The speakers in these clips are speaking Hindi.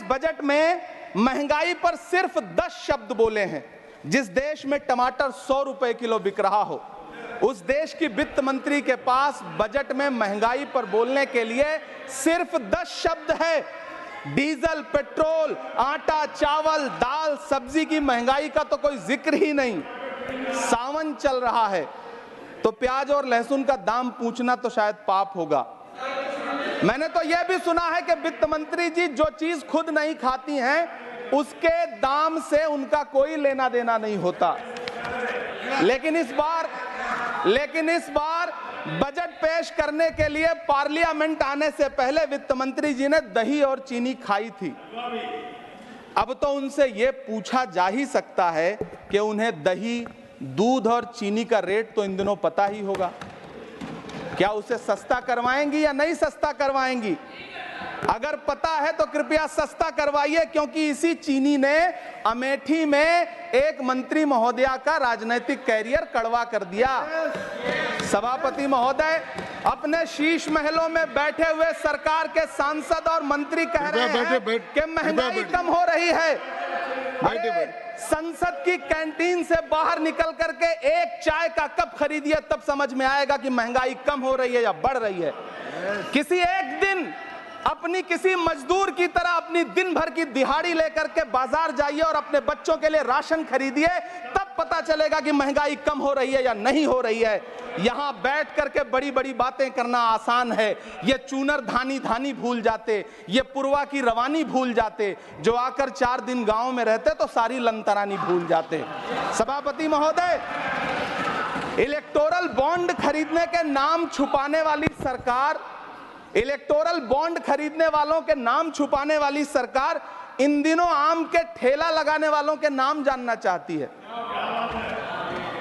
बजट में महंगाई पर सिर्फ 10 शब्द बोले हैं। जिस देश में टमाटर 100 रुपए किलो बिक रहा हो, उस देश की वित्त मंत्री के पास बजट में महंगाई पर बोलने के लिए सिर्फ 10 शब्द है। डीजल, पेट्रोल, आटा, चावल, दाल, सब्जी की महंगाई का तो कोई जिक्र ही नहीं। सावन चल रहा है तो प्याज और लहसुन का दाम पूछना तो शायद पाप होगा। मैंने तो यह भी सुना है कि वित्त मंत्री जी जो चीज खुद नहीं खाती हैं उसके दाम से उनका कोई लेना देना नहीं होता। लेकिन इस बार बजट पेश करने के लिए पार्लियामेंट आने से पहले वित्त मंत्री जी ने दही और चीनी खाई थी। अब तो उनसे यह पूछा जा ही सकता है कि उन्हें दही, दूध और चीनी का रेट तो इन दिनों पता ही होगा। क्या उसे सस्ता करवाएंगी या नहीं सस्ता करवाएंगी? अगर पता है तो कृपया सस्ता करवाइए, क्योंकि इसी चीनी ने अमेठी में एक मंत्री महोदया का राजनीतिक कैरियर कड़वा कर दिया। सभापति महोदय, अपने शीश महलों में बैठे हुए सरकार के सांसद और मंत्री कह रहे हैं कि महंगाई कम हो रही है। संसद की कैंटीन से बाहर निकल करके एक चाय का कप खरीदिए, तब समझ में आएगा कि महंगाई कम हो रही है या बढ़ रही है। किसी एक दिन अपनी किसी मजदूर की तरह अपनी दिन भर की दिहाड़ी लेकर के बाजार जाइए और अपने बच्चों के लिए राशन खरीदिए, तब पता चलेगा कि महंगाई कम हो रही है या नहीं हो रही है। यहां बैठ करके बड़ी बड़ी बातें करना आसान है। ये चूनर धानी धानी भूल जाते, ये पुरवा की रवानी भूल जाते, जो आकर 4 दिन गांव में रहते तो सारी लंतरानी भूल जाते। सभापति महोदय, इलेक्टोरल बॉन्ड खरीदने के नाम छुपाने वाली सरकार, इलेक्टोरल बॉन्ड खरीदने वालों के नाम छुपाने वाली सरकार इन दिनों आम के ठेला लगाने वालों के नाम जानना चाहती है।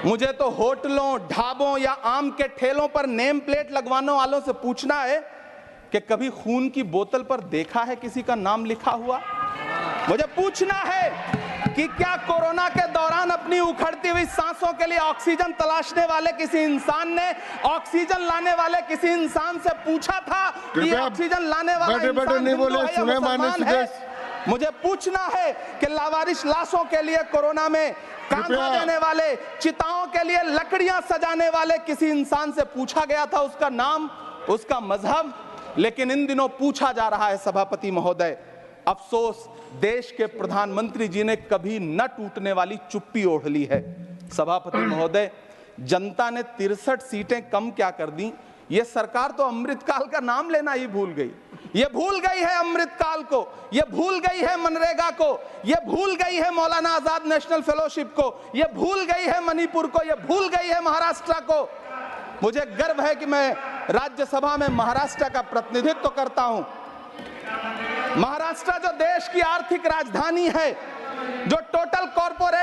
मुझे तो होटलों, ढाबों या आम के ठेलों पर नेम प्लेट लगवाने वालों से पूछना है कि कभी खून की बोतल पर देखा है किसी का नाम लिखा हुआ? मुझे पूछना है कि क्या कोरोना के दौरान अपनी उखड़ती हुई सांसों के लिए ऑक्सीजन तलाशने वाले किसी इंसान ने ऑक्सीजन लाने वाले किसी इंसान से पूछा था कि ऑक्सीजन लाने वाला इंसान हिंदू है या मुसलमान है? मुझे पूछना है कि लावारिस लाशों के लिए कोरोना में कांधा देने वाले, चिताओं के लिए लकड़ियां सजाने वाले किसी इंसान से पूछा गया था उसका नाम, उसका मजहब? लेकिन इन दिनों पूछा जा रहा है। सभापति महोदय, अफसोस देश के प्रधानमंत्री जी ने कभी न टूटने वाली चुप्पी ओढ़ ली है। सभापति महोदय, जनता ने 63 सीटें कम क्या कर दी, ये सरकार तो अमृतकाल का नाम लेना ही भूल गई। ये भूल गई है अमृतकाल को, ये भूल गई है मनरेगा को, ये भूल गई है मौलाना आजाद नेशनल फेलोशिप को, ये भूल गई है मणिपुर को, ये भूल गई है महाराष्ट्र को। मुझे गर्व है कि मैं राज्यसभा में महाराष्ट्र का प्रतिनिधित्व करता हूं। महाराष्ट्र जो देश की आर्थिक राजधानी है, जो